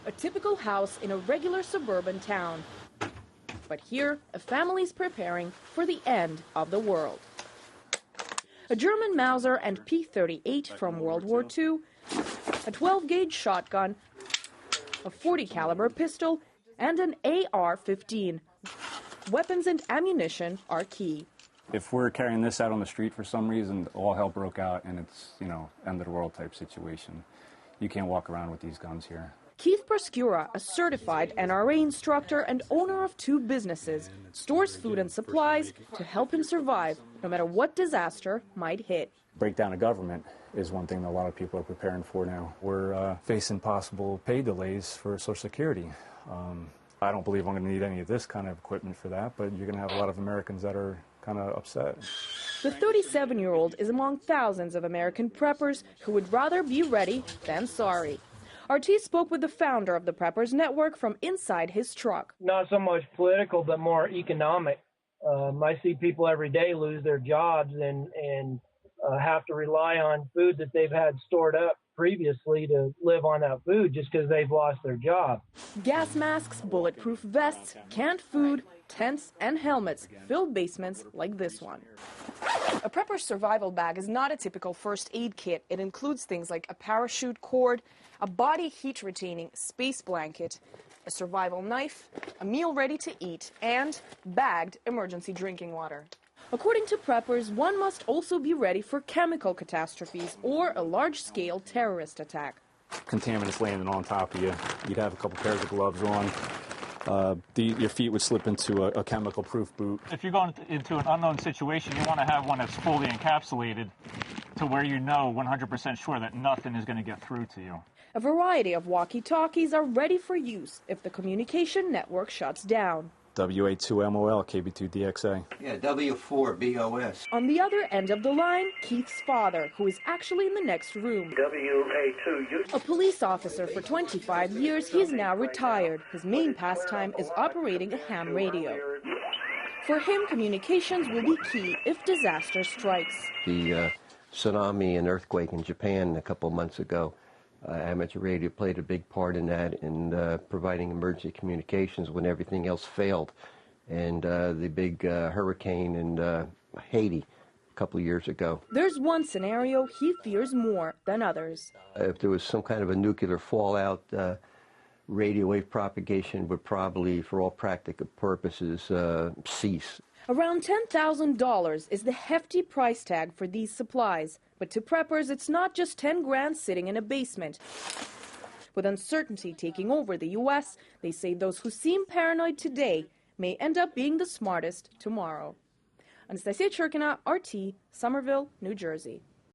a typical house in a regular suburban town. But here, a family's preparing for the end of the world. A German Mauser and P-38 from World War II, a 12-gauge shotgun, a .40 caliber pistol, and an AR-15. Weapons and ammunition are key. If we're carrying this out on the street for some reason, all hell broke out and it's, end of the world type situation. You can't walk around with these guns here. Keith Proskura, a certified NRA instructor and owner of 2 businesses, stores food and supplies to help him survive no matter what disaster might hit. Breakdown of government is one thing that a lot of people are preparing for now. We're facing possible pay delays for Social Security. I don't believe I'm going to need any of this kind of equipment for that, but you're going to have a lot of Americans that are kind of upset. The 37-year-old is among thousands of American preppers who would rather be ready than sorry. RT spoke with the founder of the Preppers Network from inside his truck. Not so much political, but more economic. I see people every day lose their jobs and have to rely on food that they've had stored up previously to live on that food just because they've lost their job. Gas masks, bulletproof vests, canned food, tents, and helmets fill basements like this one. A prepper's survival bag is not a typical first aid kit. It includes things like a parachute cord, a body heat-retaining space blanket, a survival knife, a meal ready to eat, and bagged emergency drinking water. According to preppers, one must also be ready for chemical catastrophes or a large-scale terrorist attack. Contaminants landing on top of you. You'd have a couple pairs of gloves on. Your feet would slip into a chemical-proof boot. If you're going into an unknown situation, you want to have one that's fully encapsulated to where you know 100% sure that nothing is going to get through to you. A variety of walkie-talkies are ready for use if the communication network shuts down. WA2MOL, KB2DXA. Yeah, W4BOS. On the other end of the line, Keith's father, who is actually in the next room. WA2. A police officer for 25 years, he is now retired. His main pastime is operating a ham radio. For him, communications will be key if disaster strikes. The tsunami and earthquake in Japan a couple of months ago, amateur radio played a big part in that, in providing emergency communications when everything else failed. And the big hurricane in Haiti a couple of years ago. There's one scenario he fears more than others. If there was some kind of a nuclear fallout, radio wave propagation would probably, for all practical purposes, cease. Around $10,000 is the hefty price tag for these supplies. But to preppers, it's not just 10 grand sitting in a basement. With uncertainty taking over the U.S., they say those who seem paranoid today may end up being the smartest tomorrow. Anastasia Churkina, RT, Somerville, New Jersey.